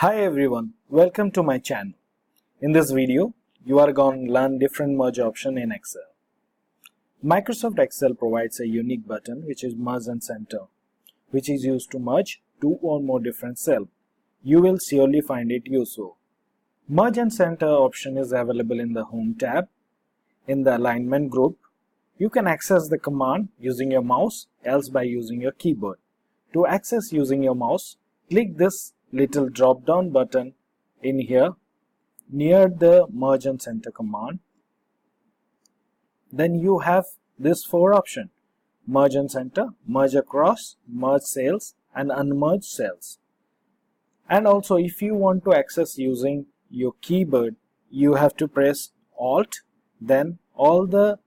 Hi everyone, welcome to my channel. In this video, you are going to learn different merge option in Excel. Microsoft Excel provides a unique button which is Merge and Center, which is used to merge two or more different cells. You will surely find it useful. Merge and Center option is available in the Home tab. In the Alignment group, you can access the command using your mouse, else by using your keyboard. To access using your mouse, click this little drop down button in here near the Merge and Center command. Then you have this four options: Merge and Center, Merge Across, Merge Cells and Unmerge Cells. And also if you want to access using your keyboard, you have to press Alt, then all the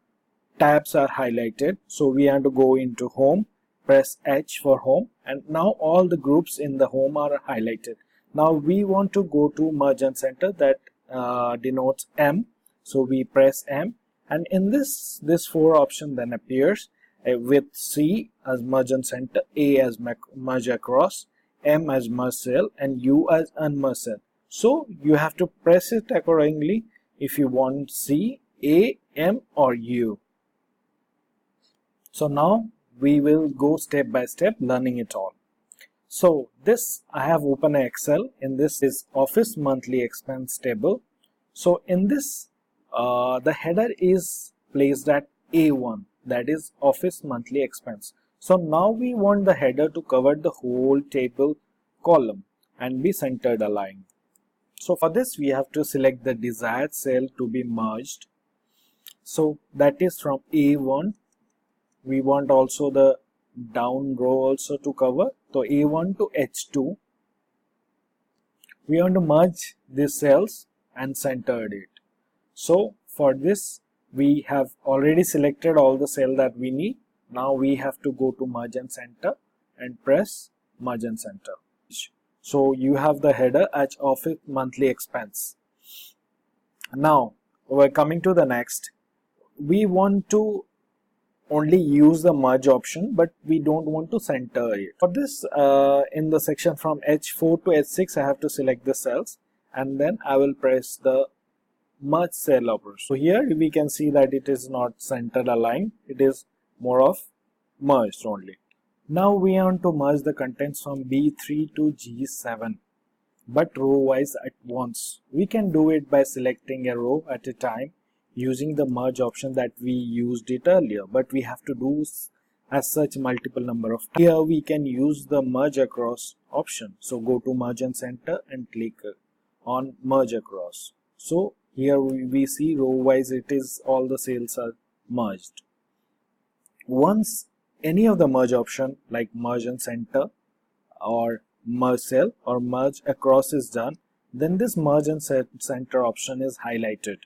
tabs are highlighted. So we have to go into Home, press H for Home, and now all the groups in the Home are highlighted. Now we want to go to Merge and Center, that denotes M, so we press M, and in this four option then appears with C as Merge and Center, A as Merge Across, M as Merge Cell and U as Unmerge Cell. So you have to press it accordingly if you want C, A, M or U. So now we will go step by step learning it all. So this I have opened Excel. In this is Office monthly expense table. So in this the header is placed at A1, that is Office monthly expense. So now we want the header to cover the whole table column and be centered aligned. So for this we have to select the desired cell to be merged. So that is from A1. We want also the down row also to cover. So A1 to H2. We want to merge these cells and centered it. So for this we have already selected all the cell that we need. Now we have to go to Merge and Center and press Merge and Center. So you have the header as Office monthly expense. Now we're coming to the next. We want to only use the merge option, but we don't want to center it. For this in the section from H4 to H6 I have to select the cells and then I will press the merge cell operation. So here we can see that it is not center aligned, it is more of merged only. Now we want to merge the contents from B3 to G7 but row wise at once. We can do it by selecting a row at a time using the merge option that we used it earlier, but we have to do as such multiple number of times. Here we can use the merge across option. So go to Merge and Center and click on Merge Across. So here we see row wise it is all the cells are merged. Once any of the merge option like Merge and Center or Merge Cell or Merge Across is done, then this Merge and Center option is highlighted.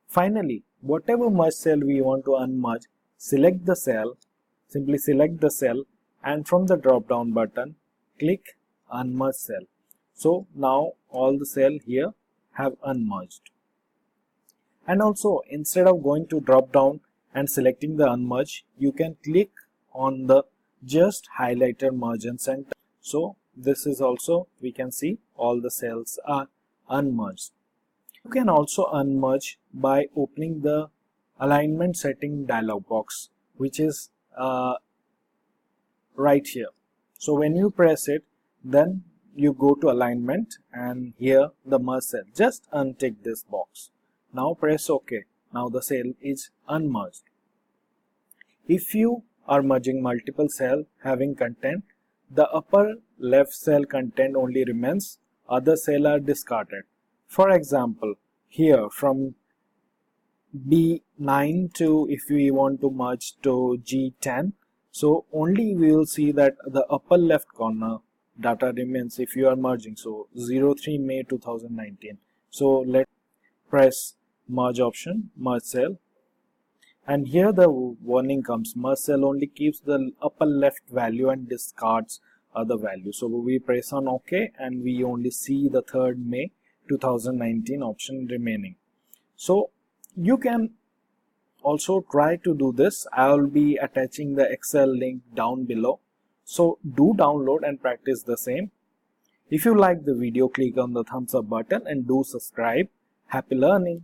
Finally, whatever merge cell we want to unmerge, select the cell, simply select the cell and from the drop down button click Unmerge Cell. So now all the cell here have unmerged. And also instead of going to drop down and selecting the unmerge, you can click on the just highlighted Merge and Center. So this is also, we can see all the cells are unmerged. You can also unmerge by opening the alignment setting dialog box, which is right here. So when you press it, then you go to alignment and here the merge cell. Just untick this box. Now press OK. Now the cell is unmerged. If you are merging multiple cells having content, the upper left cell content only remains, other cells are discarded. For example, here from B9 to, if we want to merge to G10, so only we will see that the upper left corner data remains if you are merging. So 03 May 2019. So let's press merge option, merge cell, and here the warning comes, merge cell only keeps the upper left value and discards other value. So we press on OK and we only see the 3rd May 2019 option remaining. So you can also try to do this. I will be attaching the Excel link down below. So do download and practice the same. If you like the video, click on the thumbs up button and do subscribe. Happy learning!